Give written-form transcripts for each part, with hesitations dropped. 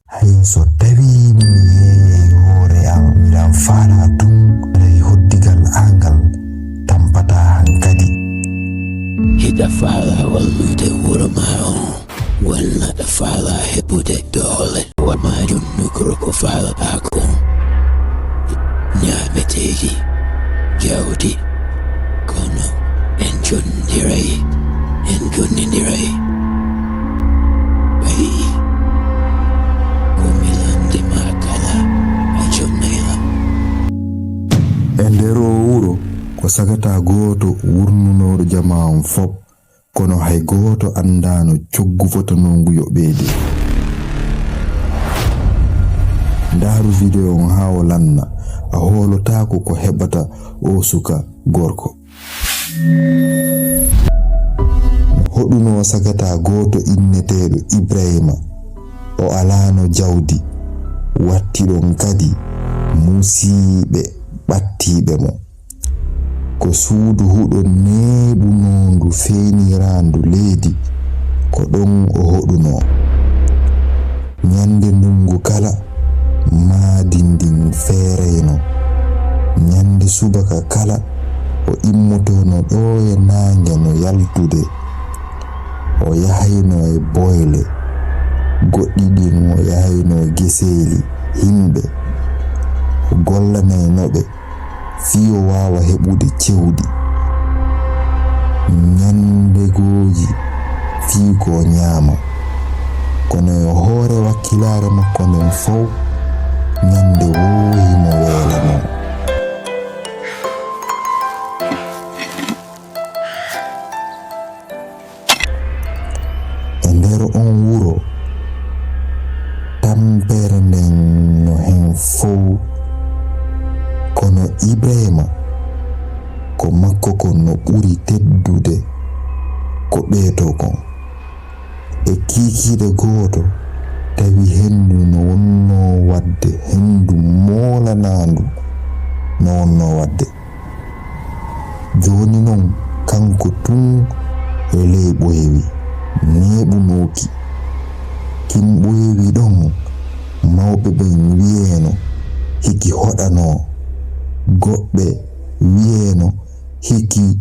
hay so tawi mi yeeyay hoore am miɗan faala tun ray hoddigal angal tampata hankadi. Hiɗa faala wallude wuro ma on walla ɗa faala heɓude doole wa majum nukro ko faalata ko ñaameteeji jawdi kono en jonnidiray bayi ko milande ma kala a jonnayla. E nder o wuro ko sagata gooto wurnunoɗo jama on fop kono hay gooto andano coggu fotanongu yoɓeede. Ndaaru video on haa o lanna a hoolotako ko heɓata o suka gorko. Hoɗuno sagata gooto inneteɗo Ibrahima o alano jawdi wattiɗon kadi musiɓe ɓattiɓe mo ko suudu huɗo neɓunondu feenirandu leydi ko ɗon o hoɗuno. Nyande ndungu kala maadi ndin feereno, nyande subaka kala o immotono ɗo e nange no yaltude o yahayno e boyle goɗɗi ɗin o yahayno e geseeli himɓe o gollanaynoɓe fii o wawa heɓude cewɗi nyandegooji fii ko o ñaama kono e hoore wakkilare makko nden fof nyande woohimo weelano. E nder on wuro tampere nden no hen fof kono Ibrahima ko makko kon no ɓuri teddude ko ɓeeto kon. E kiikiiɗe gooto tawi hendu no wonno wadde hendu moolanandu no wonno wadde. Joni non kanko tun e ley ɓoyewi neɓunoki kin ɓoyewi ɗon mawɓe ɓen wiyeno hiki hoɗano, goɓɓe wiyeno hiki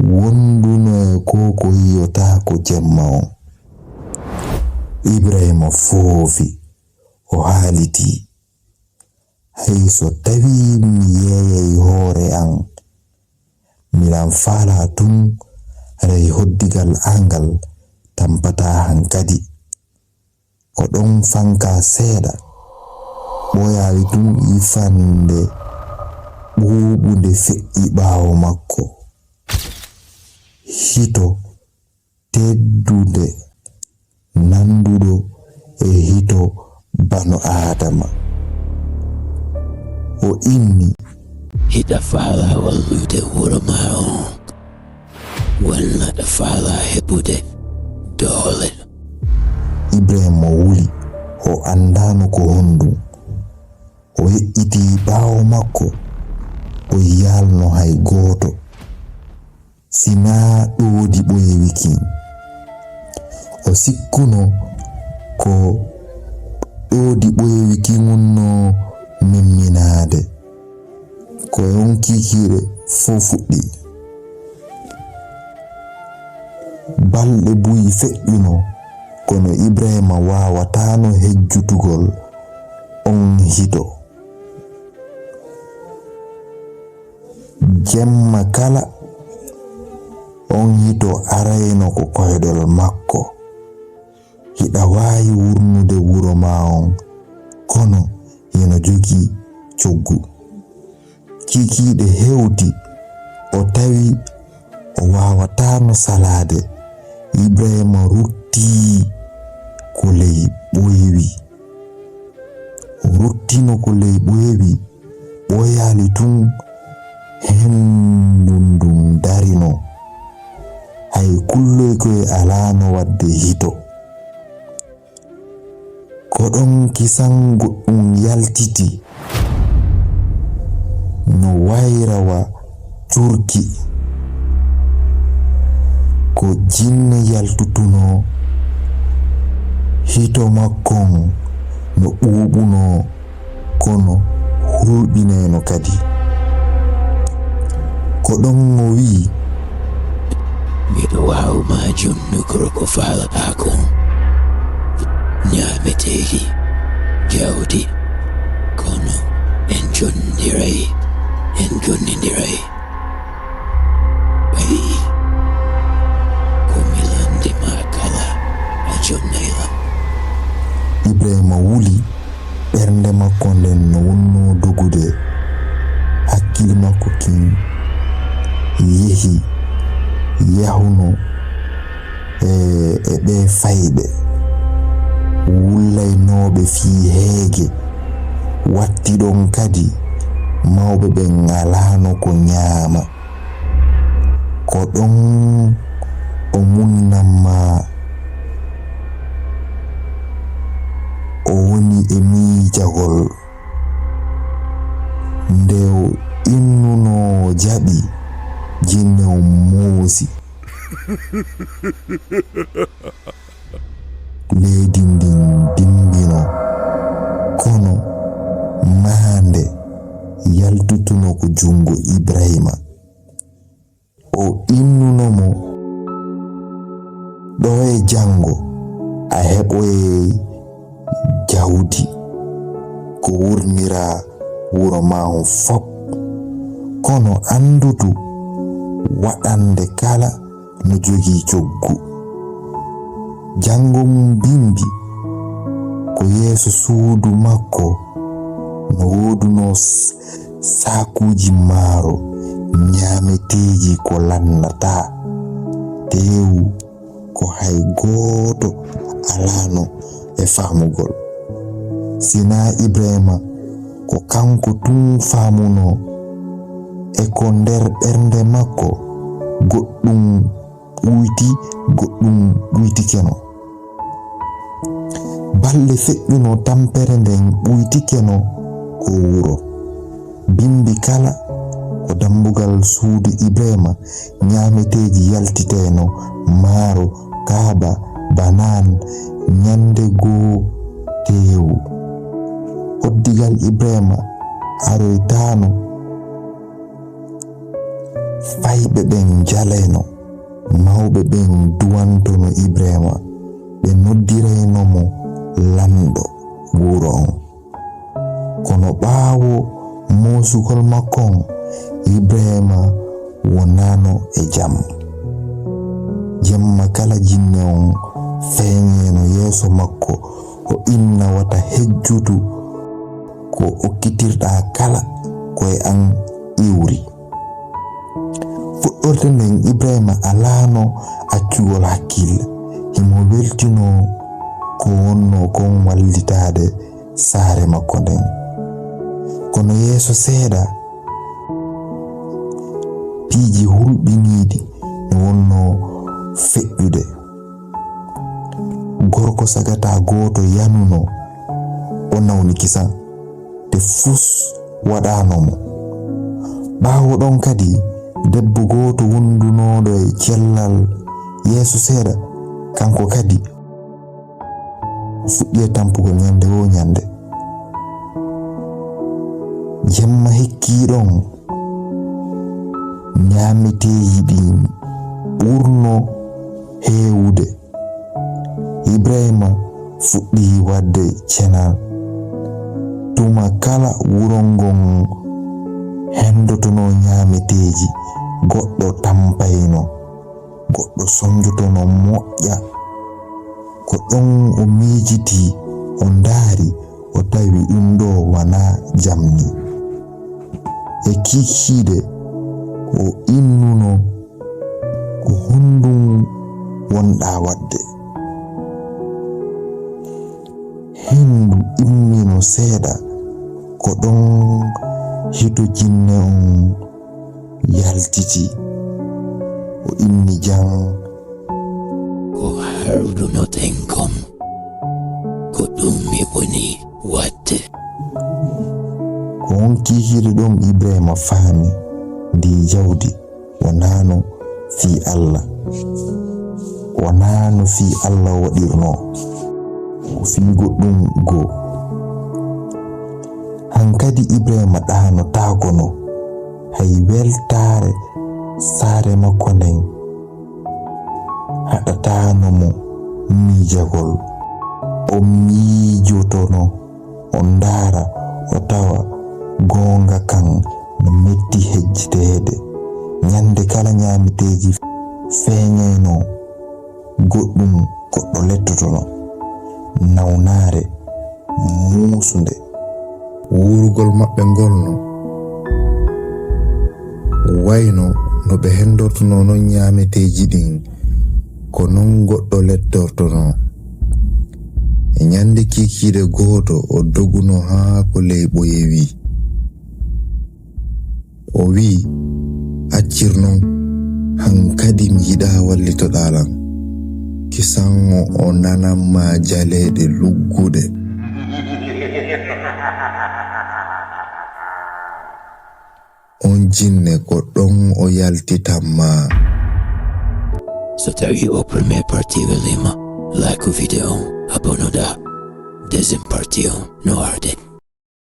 wonduno e koko yiyota ko jemma on. Ibrahima foofi o haaliti hay so tawi mi yeeyay hoore an miɗan faala tun ray hoddigal angal tampata hankadi ko ɗon fanka seeɗa ɓoyawi tun ifande ɓuuɓude feƴƴi ɓaawo makko hito teddude nanduɗo e hito bano Adama o inni hiɗa faala wallude wuro ma on walla ɗa faala heɓude doole. Ibrahima wuli o andano ko honɗum o yeƴƴiti ɓaawo makko o yalno hay gooto sina ɗoodi ɓoyewikin o sikkuno ko ɗoodi ɓoyewikin wonno mimminade ko yon kikiire fof fuɗɗi balɗe buyi feƴƴuno kono Ibrahima wawatano hejjutugol on hito. Jemma kala on hito arayno ko koyɗol makko hiɗa waawi wurnude wuro ma on kono yeno jogi coggu. Kikiiɗe hewti o tawi o wawatano salade. Ibrahima rutti ko ley ɓoyewi o ruttino ko ley ɓoyewi ɓoyali tun hendundum darino hay kulloy koye alano wadde hito ko ɗon kisan goɗɗum yaltiti no wayrawa curki ko jinne yaltutuno hito makkon no ɓuuɓuno kono hulɓineno kadi. Ko ɗon o wi'i, miɗo wawma jonnugoro ko falata kon, ñaameteeki jawdi, kono en jonnidiray ɓayi ko mi landima kala a jonnaylam. Ibrahima wuli, ɓernde makko nden no wonno dogude, hakkille makko kin yehi yahuno e ɓe fayɓe wullaynoɓe fii heege. Watti ɗon kadi mawɓe ɓe ngalano ko ñaama. Ko ɗon o munnanma o woni e miijagol. Nde o innuno jaɓi, jinne o moosi. Leydi ndin dimbino, kono maande yaltutuno ko jungo Ibrahima. O innunomo, ɗo e jango a heɓoye jawdi ko wurnira wuro ma on fop, kono andudu waɗande kala no jogii coggu. Jango mum bimbi ko yeeso suudu makko no woduno sakuji maaro ñaameteeji ko lannata, tewu ko hay gooto alano e faamugol. Sina Ibrahima ko kanko tun faamuno e ko nder ɓernde makko goɗɗum ɓuyti, goɗɗum ɓuytikeno. Balɗe feƴƴuno tampere nden ɓuytikeno ko wuro. Bimbi kala ko dambugal suudu Ibrahima ñaameteeji yaltiteno maaro, kaaba, banan, ñande goo teewu. Hoddigal Ibrahima aroytano, fayɓe ɓen jalayno, mawɓe ɓen duwantono Ibrahima, ɓe noddiraynomo lamɗo wuro on. Kono ɓaawo moosugol makko on, Ibrahima wonano e jam. Jemma kala jinne on feeñeno yeeso makko, o inna wata hejjudu ko okkitirɗa kala koye an iwri. Fuɗɗorde nden Ibrahima alano accugol hakkille, himo weltino ko wonno kon wallitade saare makko nden. Kono yeeso seeɗa, piiji hulɓiniiɗi no wonno feƴƴude. Gorko sagata gooto yanuno, o nawni kisan, te fus waɗanomo. Ɓaawo ɗon kadi debbo gooto wondunoɗo e cellal yeeso seeɗa, kanko kadi fuɗɗi e tampugol ñande wo ñande. Jemma hekkiɗon, ñaameteeji ɗin ɓurno heewude. Ibrahima fuɗɗi wadde cenan, tuma kala wurongon hendotono ñaameteeji, goɗɗo tampayno, goɗɗo sonjotono moƴƴa. Ko ɗon o miijiti, o ndaari, o tawi ɗum ɗo wana jamni. E kikiide o innuno ko honndum wonɗa wadde. Hendu immino seeɗa, ko ɗon hito jinne on yaltiti, o inni jan, ko hardunoten kom, ko ɗum mi woni wadde. Ko on kikiide ɗon Ibrahima faami ndi jawdi wonano fii Allah, wonano fii Allah waɗirno, ko fii goɗɗum goo. hankadi Ibrahima ɗano tagono hay weltare saare makko nden haɗatano mo miijagol. O miijotono o ndaara o tawa gonga kan no metti hejjiteede. Nyande kala nyamiteji feeñayno goɗɗum goɗɗo lettotono nawnare muusunde. Wurgol maɓɓe ngolno wayno no ɓe hendortono non nyameteji ɗin ko non goɗɗo lettortono. E nyande kikiide gooto o doguno haa ko leyɓoye wi. O wi, accir non, hankadi mi yiɗa wallitoɗalam. Kisango o nananma jaleeɗe lugguɗe. On jinne ko ɗon o yaltitanma. Så tar vi upp med partiet Lima. Like och video. Abonada. Desin partiet. Nu är det.